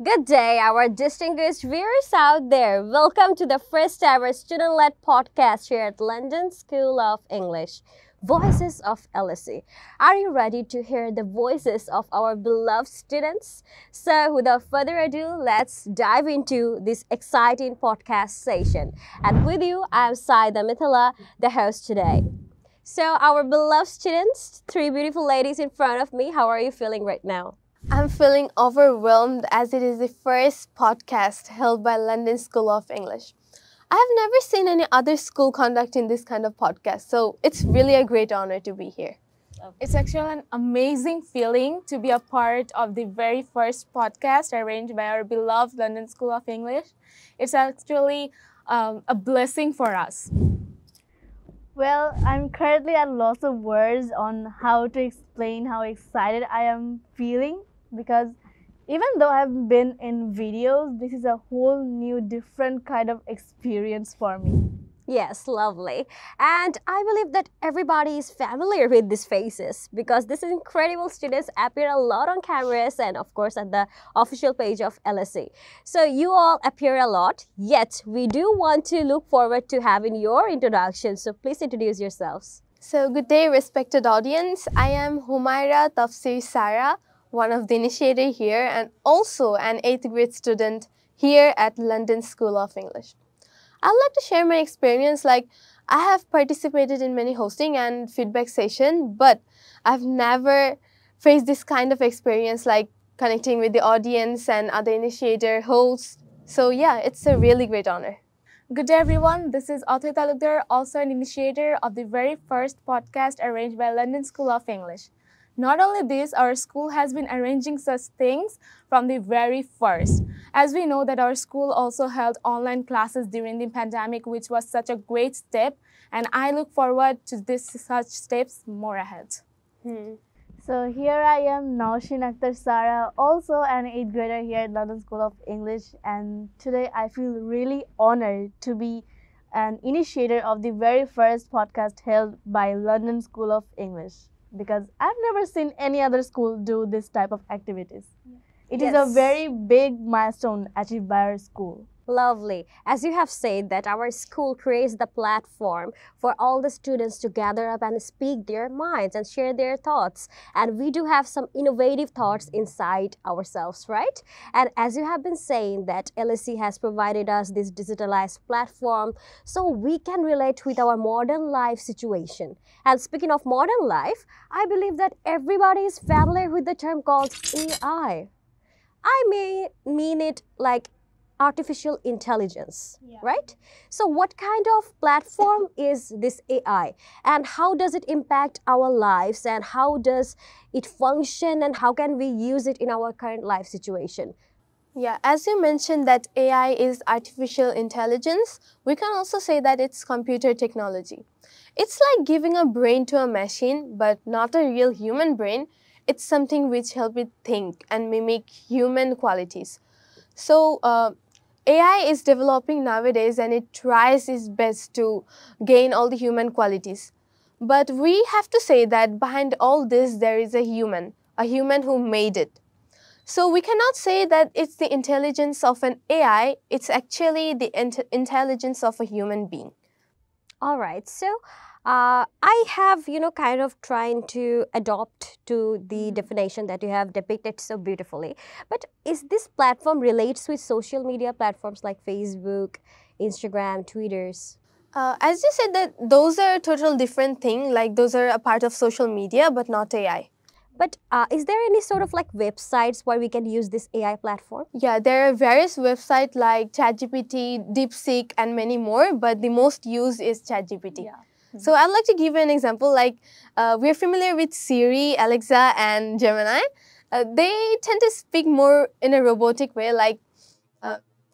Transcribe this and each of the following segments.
Good day, our distinguished viewers out there. Welcome to the first ever student-led podcast here at London School of English, Voices of LSE. Are you ready to hear the voices of our beloved students? So without further ado, let's dive into this exciting podcast session. And with you, I'm 𝑯𝒂𝒂𝒚 𝑻𝒂𝒌𝒆💏 the host today. So our beloved students, three beautiful ladies in front of me, how are you feeling right now? I'm feeling overwhelmed as it is the first podcast held by London School of English. I have never seen any other school conducting this kind of podcast, so it's really a great honor to be here. It's actually an amazing feeling to be a part of the very first podcast arranged by our beloved London School of English. It's actually a blessing for us. Well, I'm currently at loss of words on how to explain how excited I am feeling, because even though I've been in videos, this is a whole new different kind of experience for me. Yes, lovely. And I believe that everybody is familiar with these faces because these incredible students appear a lot on cameras and of course at the official page of LSE. So you all appear a lot, yet we do want to look forward to having your introduction. So please introduce yourselves. So good day, respected audience. I am Humaira Tafsir Sara, one of the initiators here and also an 8th grade student here at London School of English. I'd like to share my experience. I have participated in many hosting and feedback sessions, but I've never faced this kind of experience like connecting with the audience and other initiator hosts. So yeah, it's a really great honor. Good day everyone, this is 𝗘𝗽𝗶𝘀𝑎𝑙, also an initiator of the very first podcast arranged by London School of English. Not only this, our school has been arranging such things from the very first. As we know that our school also held online classes during the pandemic, which was such a great step, and I look forward to such steps more ahead. So here I am, Naushin Akhtar Sara, also an 8th grader here at London School of English, and today I feel really honored to be an initiator of the very first podcast held by London School of English, because I've never seen any other school do this type of activities. It is a very big milestone achieved by our school. Lovely. As you have said that our school creates the platform for all the students to gather up and speak their minds and share their thoughts. And we do have some innovative thoughts inside ourselves, right? And as you have been saying that LSE has provided us this digitalized platform so we can relate with our modern life situation. And speaking of modern life, I believe that everybody is familiar with the term called AI. I may mean it like artificial intelligence, right? So what kind of platform is this AI and how does it impact our lives and how does it function and how can we use it in our current life situation? Yeah, as you mentioned that AI is artificial intelligence, we can also say that it's computer technology. It's like giving a brain to a machine, but not a real human brain. It's something which helps it think and mimic human qualities. So AI is developing nowadays and it tries its best to gain all the human qualities. But we have to say that behind all this there is a human who made it. So we cannot say that it's the intelligence of an AI, it's actually the intelligence of a human being. All right, so I have, kind of trying to adopt to the definition that you have depicted so beautifully. But is this platform relates with social media platforms like Facebook, Instagram, Twitters? As you said that those are a total different thing, like those are a part of social media but not AI. But is there any sort of like websites where we can use this AI platform? Yeah, there are various websites like ChatGPT, DeepSeek and many more, but the most used is ChatGPT. Yeah. So I'd like to give you an example, like we're familiar with Siri, Alexa and Gemini. They tend to speak more in a robotic way, like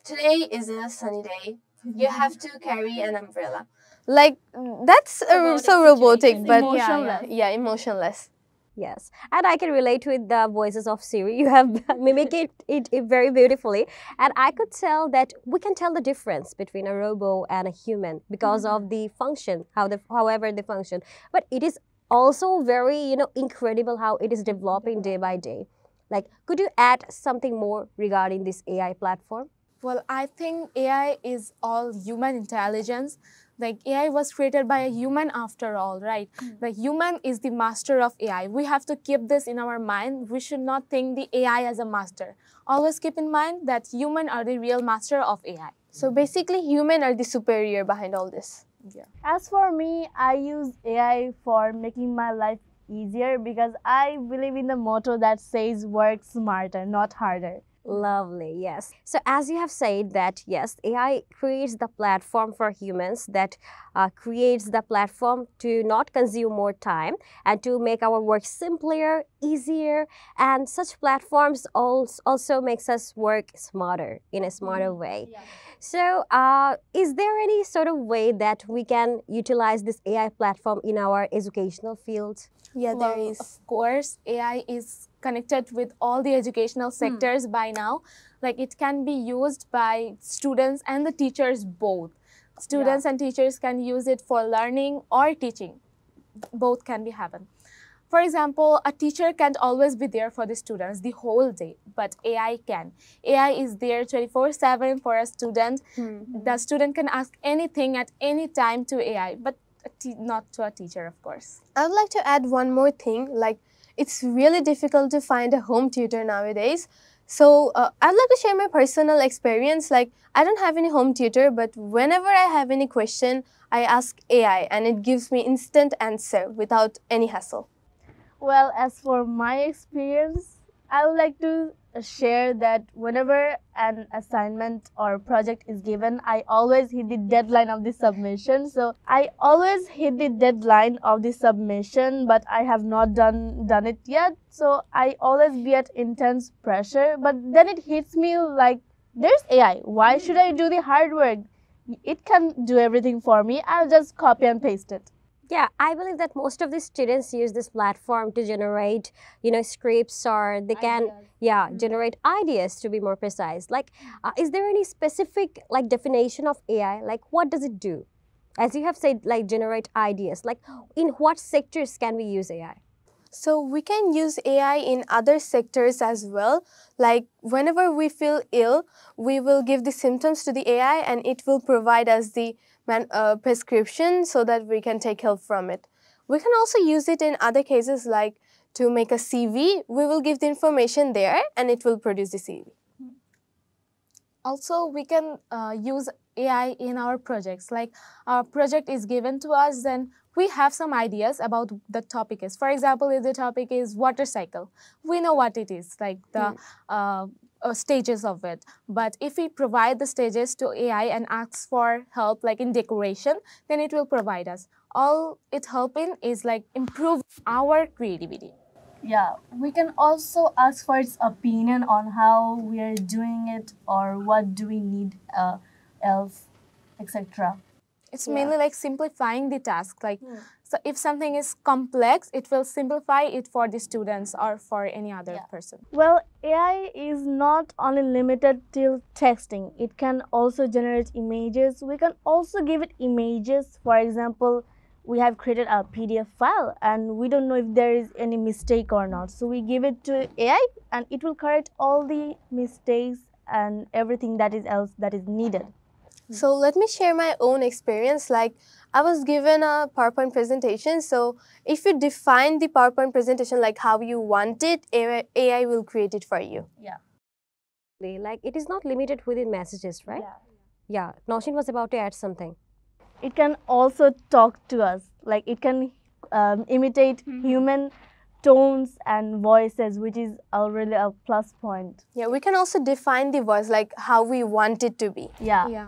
today is a sunny day, you have to carry an umbrella. Like that's so robotic, but emotionless. Yeah, emotionless. Yes, and I can relate with the voices of Siri. You have mimicked it very beautifully. And I could tell that we can tell the difference between a robot and a human because of the function, however they function. But it is also very, incredible how it is developing day by day. Like, could you add something more regarding this AI platform? Well, I think AI is all human intelligence. Like AI was created by a human after all, right? The human is the master of AI. We have to keep this in our mind. We should not think the AI as a master. Always keep in mind that human are the real master of AI. So basically, human are the superior behind all this. Yeah. As for me, I use AI for making my life easier because I believe in the motto that says work smarter, not harder. Lovely, yes. So as you have said that, yes, AI creates the platform for humans, that creates the platform to not consume more time and to make our work simpler, easier, and such platforms also makes us work smarter, in a smarter way. Yeah. So is there any sort of way that we can utilize this AI platform in our educational field? Yeah, Well, there is. of course, AI is connected with all the educational sectors by now. Like it can be used by students and the teachers both. Students and teachers can use it for learning or teaching. Both can be happen. For example, a teacher can't always be there for the students the whole day, but AI can. AI is there 24/7 for a student. The student can ask anything at any time to AI, but not to a teacher, of course. I would like to add one more thing, like it's really difficult to find a home tutor nowadays. So I'd like to share my personal experience. Like I don't have any home tutor, but whenever I have any question, I ask AI and it gives me instant answer without any hassle. Well, as for my experience, I would like to share that whenever an assignment or project is given, I always hit the deadline of the submission. So I always hit the deadline of the submission, but I have not done it yet. So I always be at intense pressure. But then it hits me like, there's AI. Why should I do the hard work? It can do everything for me. I'll just copy and paste it. Yeah, I believe that most of the students use this platform to generate, scripts, or they can, generate ideas, to be more precise. Like, is there any specific, definition of AI? Like, what does it do? As you have said, like, generate ideas. Like, in what sectors can we use AI? So we can use AI in other sectors as well. Like whenever we feel ill, we will give the symptoms to the AI and it will provide us the prescription so that we can take help from it. We can also use it in other cases, like to make a CV. We will give the information there and it will produce the CV. Also, we can use AI in our projects. Like our project is given to us, then we have some ideas about the topic is. For example, if the topic is water cycle, we know what it is, like the stages of it. But if we provide the stages to AI and ask for help, like in decoration, then it will provide us. All it helping is like improve our creativity. Yeah, we can also ask for its opinion on how we are doing it or what do we need else, etc. It's mainly like simplifying the task. Like, so if something is complex, it will simplify it for the students or for any other person. Well, AI is not only limited till texting. It can also generate images. We can also give it images. For example, we have created a PDF file and we don't know if there is any mistake or not. So we give it to AI and it will correct all the mistakes and everything that is needed. So let me share my own experience. Like I was given a PowerPoint presentation. So if you define the PowerPoint presentation like how you want it, AI will create it for you. Yeah. Like, it is not limited within messages, right? Yeah. Naushin was about to add something. It can also talk to us. Like it can imitate human tones and voices, which is already a plus point. Yeah, we can also define the voice like how we want it to be. Yeah.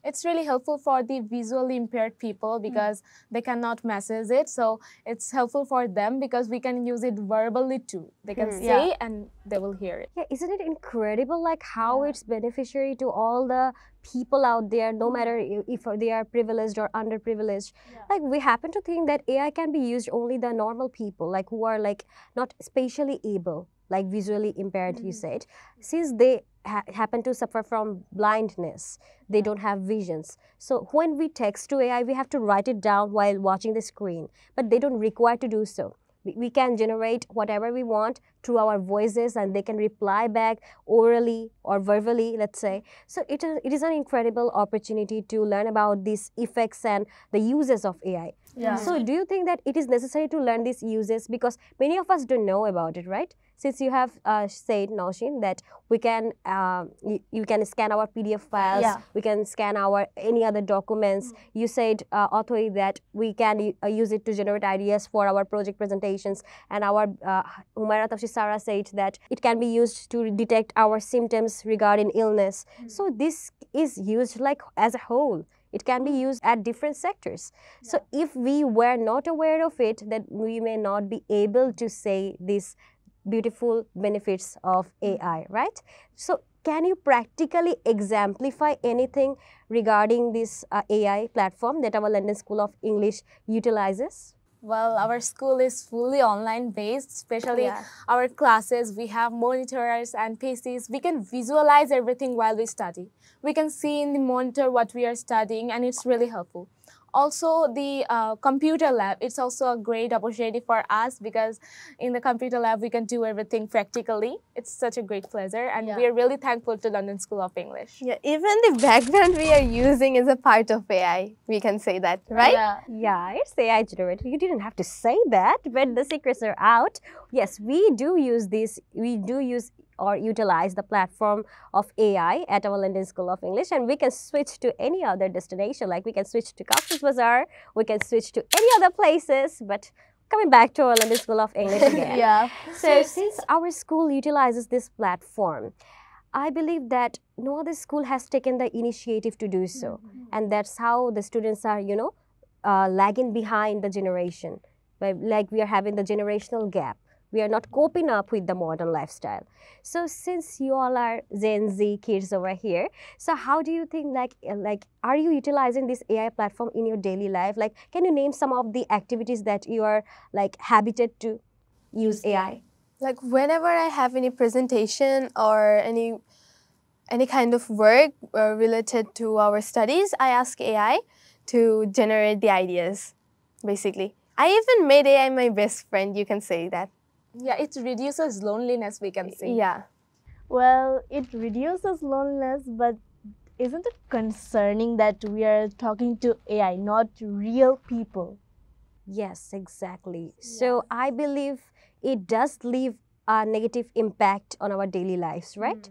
It's really helpful for the visually impaired people because they cannot message it. So it's helpful for them because we can use it verbally too. They can say and they will hear it. Yeah, isn't it incredible, like how it's beneficiary to all the people out there, no matter if they are privileged or underprivileged. Like, we happen to think that AI can be used only the normal people, like who are like not spatially able, like visually impaired, you said, since they happen to suffer from blindness. They don't have visions. So when we text to AI, we have to write it down while watching the screen, but they don't require to do so. We can generate whatever we want through our voices, and they can reply back orally or verbally, let's say. So it is an incredible opportunity to learn about these effects and the uses of AI. Yeah. So do you think that it is necessary to learn these uses, because many of us don't know about it, right? Since you have said, Naushin, that we can you can scan our PDF files, Yeah. we can scan our any other documents. You said, Authoi, that we can use it to generate ideas for our project presentations, and our 𝗙𝒪𝒂𝒂𝒅𝒚 said that it can be used to detect our symptoms regarding illness. So this is used like as a whole. It can be used at different sectors. So if we were not aware of it, then we may not be able to say these beautiful benefits of AI, right? So can you practically exemplify anything regarding this AI platform that our London School of English utilizes? Well, our school is fully online based, especially our classes. We have monitors and PCs. We can visualize everything while we study. We can see in the monitor what we are studying, and it's really helpful. Also, the computer lab, it's also a great opportunity for us, because in the computer lab, we can do everything practically. It's such a great pleasure, and we are really thankful to London School of English. Yeah, even the background we are using is a part of AI. We can say that, right? Yeah, it's AI generated. You didn't have to say that, but the secrets are out. Yes, we do use this. We do use or utilize the platform of AI at our London School of English, and we can switch to any other destination. Like we can switch to Cox's Bazar, we can switch to any other places, but coming back to our London School of English again. So since our school utilizes this platform, I believe that no other school has taken the initiative to do so. And that's how the students are, lagging behind the generation. Like we are having the generational gap. We are not coping up with the modern lifestyle. So since you all are Gen Z kids over here, so how do you think, like are you utilizing this AI platform in your daily life? Like, can you name some of the activities that you are like habited to use AI? Like whenever I have any presentation or any kind of work related to our studies, I ask AI to generate the ideas, basically. I even made AI my best friend, you can say that. Yeah, it reduces loneliness, we can say. Yeah. Well, it reduces loneliness, but isn't it concerning that we are talking to AI, not real people? Yes, exactly. So I believe it does leave a negative impact on our daily lives, right?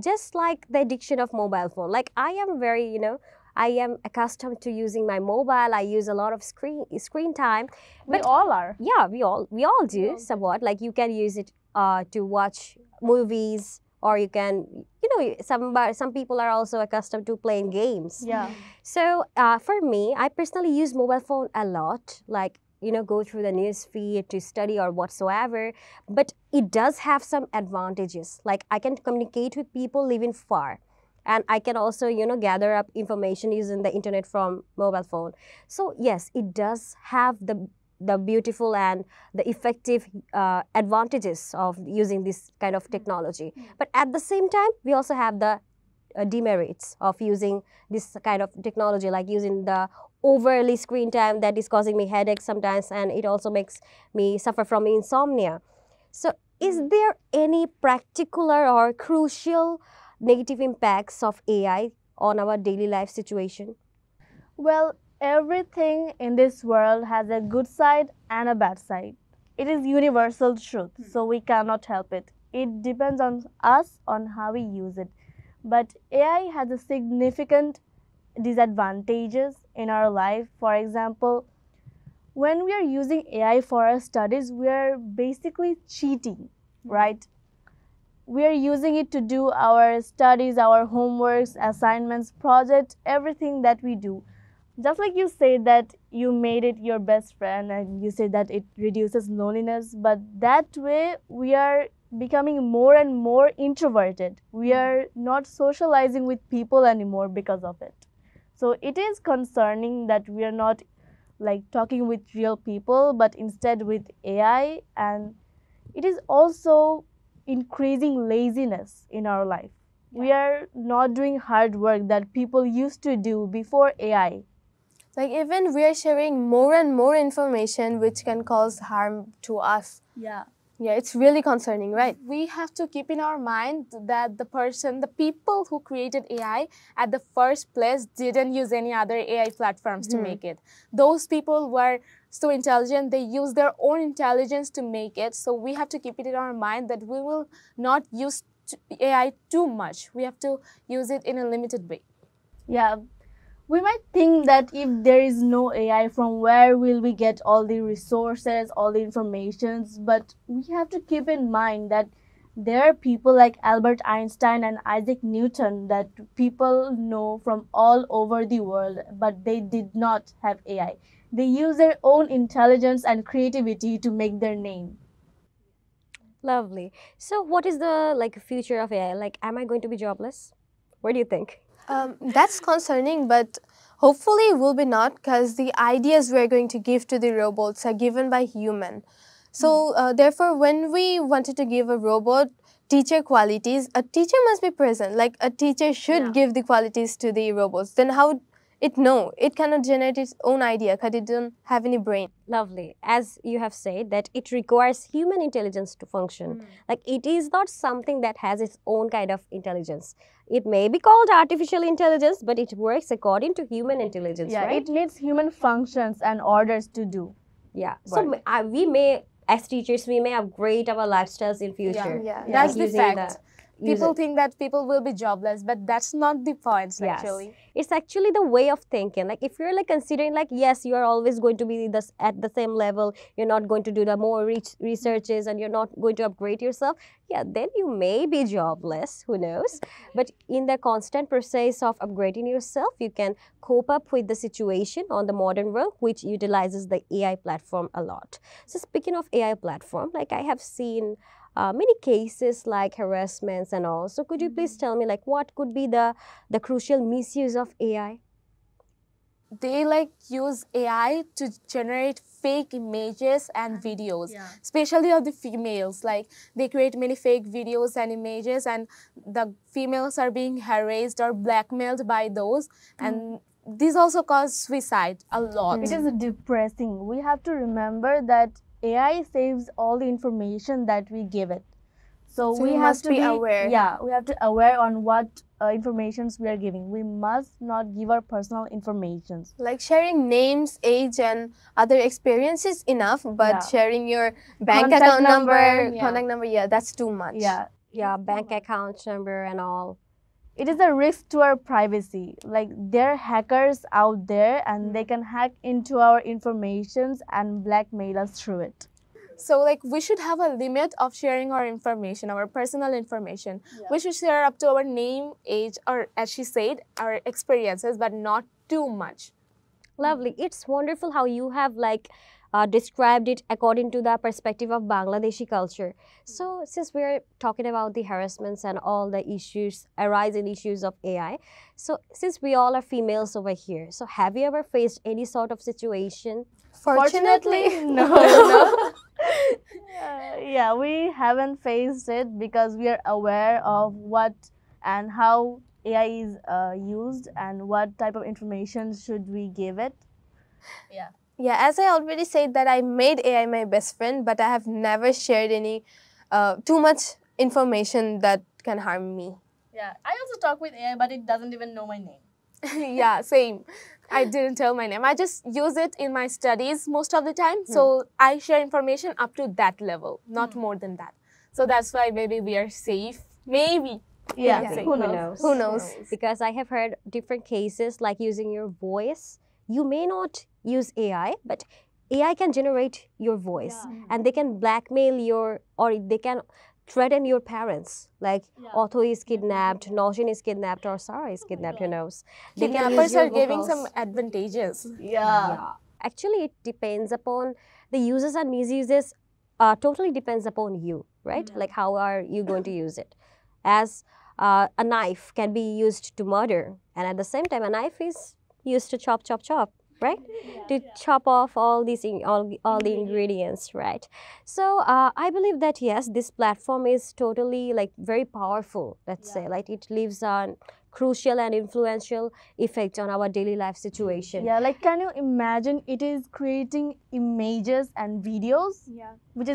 Just like the addiction of mobile phone. Like I am very, I am accustomed to using my mobile. I use a lot of screen time. We all are. Yeah, we all do somewhat. Like you can use it to watch movies, or you can, some people are also accustomed to playing games. Yeah. So for me, I personally use mobile phone a lot. Like, go through the news feed to study or whatsoever. But it does have some advantages. Like I can communicate with people living far. And I can also, gather up information using the internet from mobile phone. So yes, it does have the beautiful and the effective advantages of using this kind of technology. But at the same time, we also have the demerits of using this kind of technology, like using the overly screen time that is causing me headaches sometimes, and it also makes me suffer from insomnia. So is there any particular or crucial negative impacts of AI on our daily life situation? Well, everything in this world has a good side and a bad side. It is universal truth, so we cannot help it. It depends on us on how we use it. But AI has a significant disadvantages in our life. For example, when we are using AI for our studies, we are basically cheating, right? We are using it to do our studies, our homeworks, assignments, projects, everything that we do. Just like you said that you made it your best friend, and you said that it reduces loneliness, but that way we are becoming more and more introverted. We are not socializing with people anymore because of it. So it is concerning that we are not like talking with real people, but instead with AI, and it is also increasing laziness in our life. We are not doing hard work that people used to do before AI. Like even we are sharing more and more information which can cause harm to us. Yeah. Yeah, it's really concerning, right? We have to keep in our mind that the people who created AI at the first place didn't use any other AI platforms to make it. Those people were so intelligent, they used their own intelligence to make it. So we have to keep it in our mind that we will not use AI too much. We have to use it in a limited way. Yeah, we might think that if there is no AI, from where will we get all the resources, all the informations? But we have to keep in mind that there are people like Albert Einstein and Isaac Newton that people know from all over the world, but they did not have AI. They use their own intelligence and creativity to make their name. Lovely. So what is the future of AI? Like, am I going to be jobless? What do you think? That's concerning, but hopefully it will be not, because the ideas we're going to give to the robots are given by human. So therefore, when we wanted to give a robot teacher qualities, a teacher must be present. Like, a teacher should give the qualities to the robots. Then how it cannot generate its own idea because it doesn't have any brain. Lovely. As you have said, that it requires human intelligence to function. Like, it is not something that has its own kind of intelligence. It may be called artificial intelligence, but it works according to human intelligence, Yeah, right? it needs human functions and orders to do. Yeah. So we may, as teachers, we may upgrade our lifestyles in future. Yeah. That's Like the using fact. People think that people will be jobless, but that's not the point, actually. It's actually the way of thinking. Like, if you're considering yes, you are always going to be at the same level, you're not going to do the more researches and you're not going to upgrade yourself, yeah, then you may be jobless, who knows. But in the constant process of upgrading yourself, you can cope up with the situation on the modern world, which utilizes the AI platform a lot. So speaking of AI platform, I have seen many cases like harassments and all. So could you please tell me what could be the crucial misuse of AI? They use AI to generate fake images and videos, especially of the females. They create many fake videos and images, and the females are being harassed or blackmailed by those, and this also causes suicide a lot. It is depressing. We have to remember that AI saves all the information that we give it. So we have to be aware. Yeah, we have to aware on what informations we are giving. We must not give our personal informations. Like, sharing names, age, and other experiences enough, but sharing your bank account number, contact number, that's too much. Yeah, bank account number and all. It is a risk to our privacy. There are hackers out there and they can hack into our informations and blackmail us through it. So we should have a limit of sharing our information, our personal information. We should share up to our name, age, or as she said, our experiences, but not too much. Lovely. It's wonderful how you have described it according to the perspective of Bangladeshi culture. So since we're talking about the harassments and all the issues, arising issues of AI, so since we all are females over here, so have you ever faced any sort of situation? Fortunately, no. Yeah, we haven't faced it because we are aware of what and how AI is used and what type of information should we give it. Yeah, as I already said that I made AI my best friend, but I have never shared any too much information that can harm me. Yeah, I also talk with AI, but it doesn't even know my name. Yeah, same. I didn't tell my name. I just use it in my studies most of the time. So I share information up to that level, not more than that. So that's why maybe we are safe. Maybe. Yeah, Who knows? Who knows? Because I have heard different cases like using your voice. You may not use AI, but AI can generate your voice and they can blackmail or they can threaten your parents. Otho is kidnapped, Naushin is kidnapped, or Sarah is kidnapped, who knows. They can use Kidnappers your are giving vocals. some advantages. Yeah. Actually, it depends upon the uses and misuses, totally depends upon you, right? How are you going to use it? As a knife can be used to murder, and at the same time, a knife is used to chop, right? To chop off all these all the ingredients, right? So I believe that yes, this platform is totally very powerful. Let's say it leaves a crucial and influential effect on our daily life situation. Yeah, like can you imagine it is creating images and videos which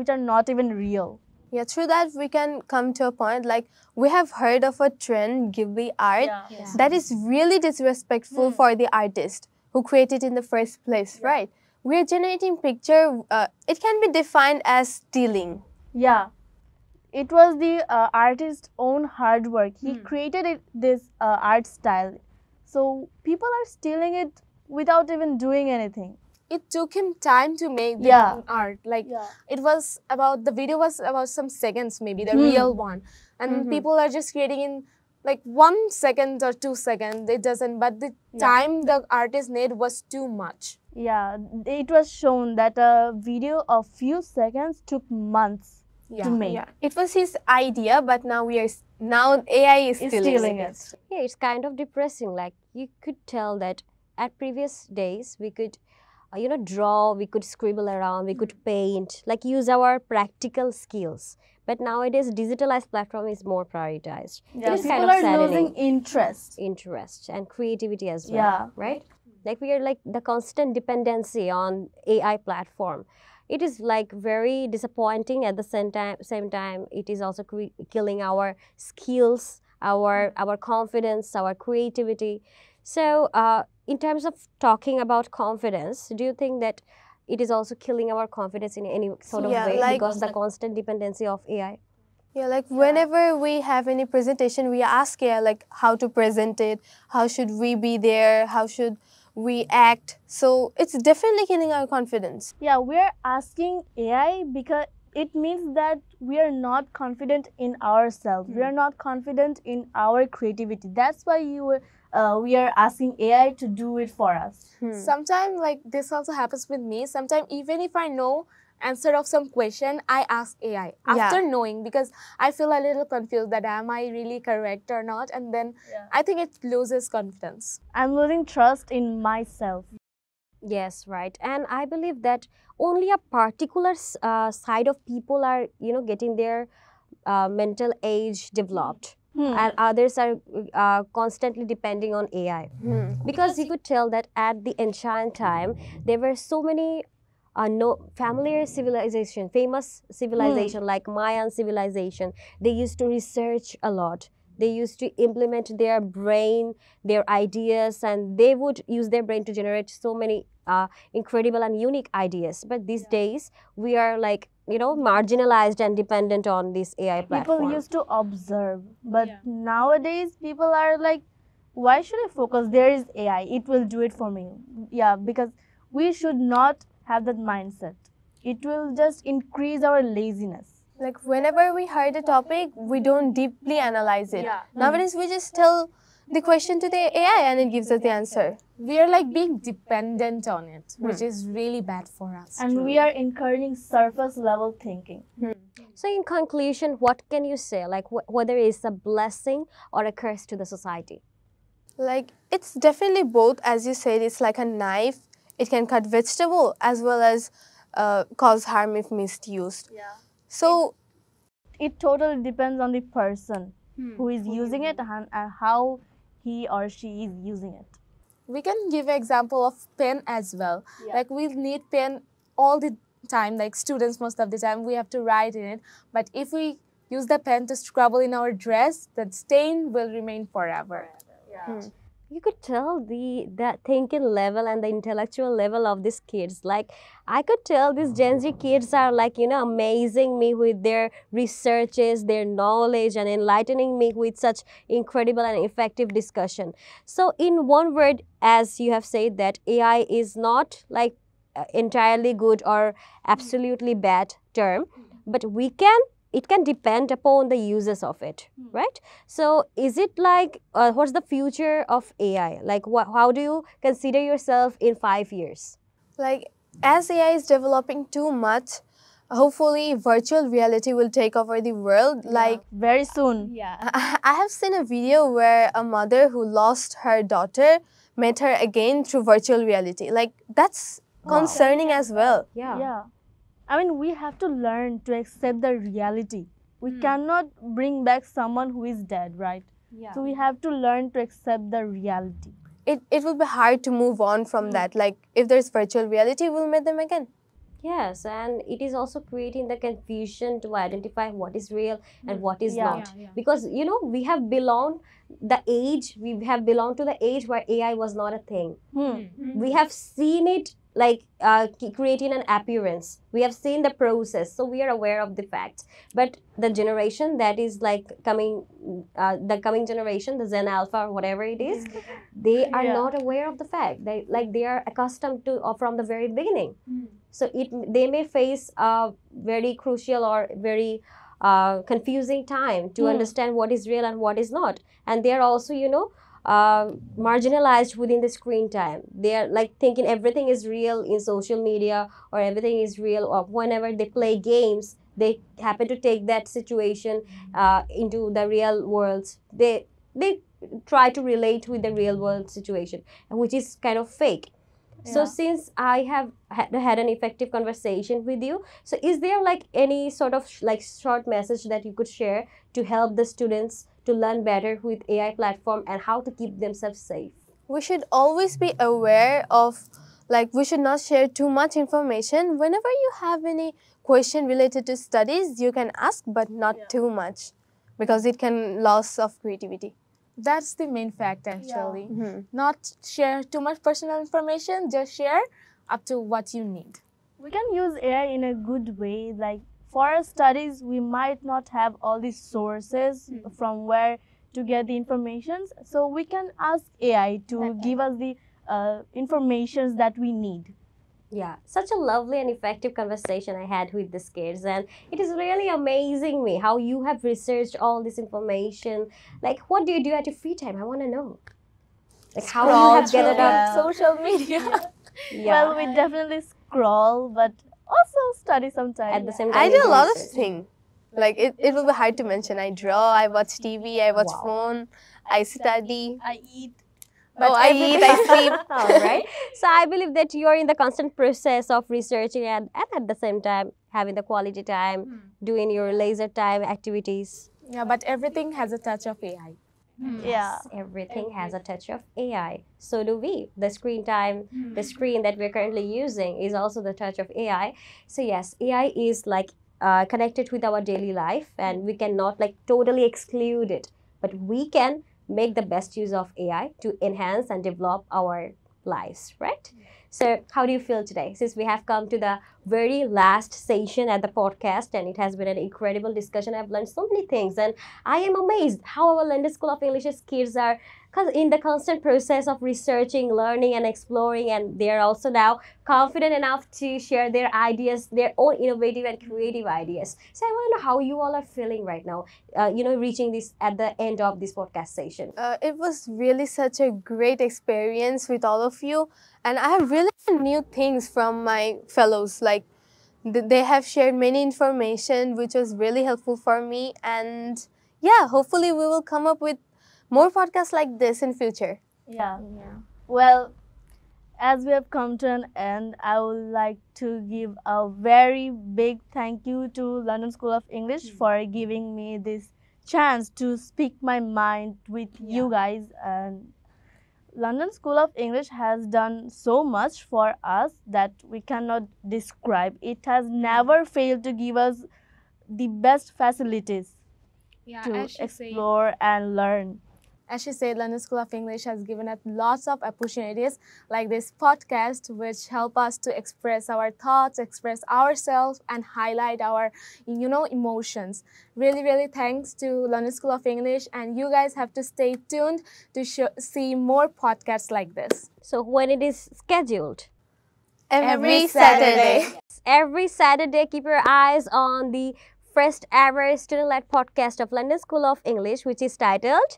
are not even real. Yeah, through that we can come to a point like we have heard of a trend, Ghibli art, that is really disrespectful for the artist who created it in the first place, right? We are generating picture, it can be defined as stealing. Yeah, it was the artist's own hard work. He created this art style. So people are stealing it without even doing anything. It took him time to make the art. Like it was about, the video was about some seconds maybe, the real one. And people are just creating in like 1 second or 2 seconds. It doesn't, but the time the artist made was too much. Yeah, it was shown that a video of few seconds took months to make. Yeah. It was his idea, but now AI is stealing it. Yeah, it's kind of depressing. Like you could tell that at previous days we could draw, we could scribble around, we could paint, like use our practical skills. But nowadays, digitalized platform is more prioritized. Yeah, it is people kind of are saddening. losing interest And creativity as well, right? Like we are like the constant dependency on AI platform. It is like very disappointing. At the same time, it is also killing our skills, our confidence, our creativity. So, in terms of talking about confidence, do you think that it is also killing our confidence in any sort of way because the constant dependency of AI? Yeah, like whenever we have any presentation, we ask AI like how to present it, how should we be there, how should we act. So it's definitely killing our confidence. Yeah, we're asking AI because it means that we are not confident in ourselves. We are not confident in our creativity. That's why we are asking AI to do it for us. Sometimes like this also happens with me. Sometimes even if I know answer of some question, I ask AI after knowing, because I feel a little confused that am I really correct or not, and then I think it loses confidence. I'm losing trust in myself. Yes, right. And I believe that only a particular side of people are, getting their mental age developed. And others are constantly depending on AI. Because you could tell that at the ancient time, there were so many famous civilization like Mayan civilization. They used to research a lot. They used to implement their brain, their ideas, and they would use their brain to generate so many incredible and unique ideas. But these days, we are like, marginalized and dependent on this AI platform. People used to observe, but nowadays people are like, why should I focus? There is AI, it will do it for me. Yeah, because we should not have that mindset. It will just increase our laziness. Like whenever we heard a topic, we don't deeply analyze it. Nowadays, we just tell the question to the AI and it gives us the answer. We are like being dependent on it, which is really bad for us. And we are encouraging surface level thinking. So in conclusion, what can you say? Like whether it's a blessing or a curse to the society? Like it's definitely both. As you said, it's like a knife. It can cut vegetable as well as cause harm if misused. So it totally depends on the person who is using it and how he or she is using it. We can give an example of pen as well. Like we need pen all the time, like students most of the time we have to write in it. But if we use the pen to scribble in our dress, that stain will remain forever. You could tell that thinking level and the intellectual level of these kids. Like I could tell these Gen Z kids are like, amazing me with their researches, their knowledge, and enlightening me with such incredible and effective discussion. So in one word, as you have said, that AI is not like entirely good or absolutely bad term, but it can depend upon the uses of it, right? So is it like, what's the future of AI? Like how do you consider yourself in 5 years? Like as AI is developing too much, hopefully virtual reality will take over the world. Like very soon. I have seen a video where a mother who lost her daughter met her again through virtual reality. Like that's concerning as well. I mean, we have to learn to accept the reality. We cannot bring back someone who is dead, right? So we have to learn to accept the reality. It will be hard to move on from that. Like if there's virtual reality, we'll meet them again. Yes, and it is also creating the confusion to identify what is real and what is not. Because, you know, we have belonged to the age where AI was not a thing. We have seen it like creating an appearance. We have seen the process, so we are aware of the facts. But the generation that is like the coming generation, the Gen Alpha or whatever it is, they are not aware of the fact. They are accustomed to from the very beginning. So they may face a very crucial or very confusing time to understand what is real and what is not. And they are also, you know, marginalized within the screen time. They are like thinking everything is real in social media, or everything is real, or whenever they play games, they happen to take that situation into the real world. They try to relate with the real world situation, which is kind of fake. So since I have had an effective conversation with you, so is there like any sort of like short message that you could share to help the students to learn better with AI platform and how to keep themselves safe? We should always be aware of, like, we should not share too much information. Whenever you have any question related to studies, you can ask, but not too much, because it can lose of creativity. That's the main fact, actually. Not share too much personal information, just share up to what you need. We can use AI in a good way. Like for our studies, we might not have all these sources from where to get the information. So we can ask AI to give us the informations that we need. Yeah, such a lovely and effective conversation I had with these kids, and it is really amazing me how you have researched all this information. Like, what do you do at your free time? I want to know. Like, how you have gathered up social media. Well, we definitely scroll, but also study sometimes. At the same time, I you do a lot of research. things. Like it will be hard to mention. I draw, I watch TV, I watch phone, I study. I eat. But I eat, I sleep. All right. So I believe that you are in the constant process of researching and at the same time having the quality time, doing your leisure time activities. Yeah, but everything has a touch of AI. Yeah. Everything has a touch of AI. So do we. The screen time, the screen that we're currently using is also the touch of AI. So yes, AI is like connected with our daily life, and we cannot like totally exclude it. But we can make the best use of AI to enhance and develop our lives, right? So how do you feel today? Since we have come to the very last session at the podcast, and it has been an incredible discussion. I've learned so many things, and I am amazed how our London School of English's kids are in the constant process of researching, learning, and exploring, and they are also now confident enough to share their ideas, their own innovative and creative ideas. So I want to know how you all are feeling right now, you know, reaching this at the end of this podcast session. It was really such a great experience with all of you, and I have really learned new things from my fellows. Like they have shared many information which was really helpful for me, and yeah, hopefully we will come up with more podcasts like this in future. Yeah. Well, as we have come to an end, I would like to give a very big thank you to London School of English for giving me this chance to speak my mind with you guys. And London School of English has done so much for us that we cannot describe. It has never failed to give us the best facilities to explore and learn. As she said, London School of English has given us lots of opportunities like this podcast, which help us to express our thoughts, express ourselves, and highlight our, emotions. Really, really thanks to London School of English, and you guys have to stay tuned to see more podcasts like this. So when it is scheduled? Every Saturday. Every Saturday, keep your eyes on the first ever student-led podcast of London School of English, which is titled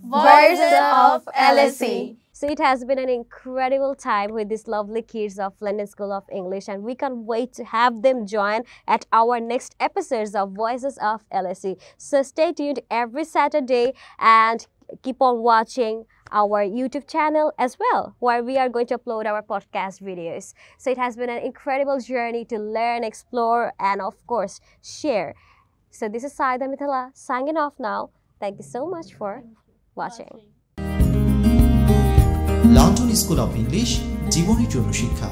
Voices of LSE. So it has been an incredible time with these lovely kids of London School of English, and we can't wait to have them join at our next episodes of Voices of LSE. So stay tuned every Saturday and keep on watching our YouTube channel as well, where we are going to upload our podcast videos. So it has been an incredible journey to learn, explore, and of course, share. So this is 𝑧𝒍𝒓𝒆𝒂𝒅𝒚 signing off now. Thank you so much for watching. London school of English জীবনের জন্য শিক্ষা।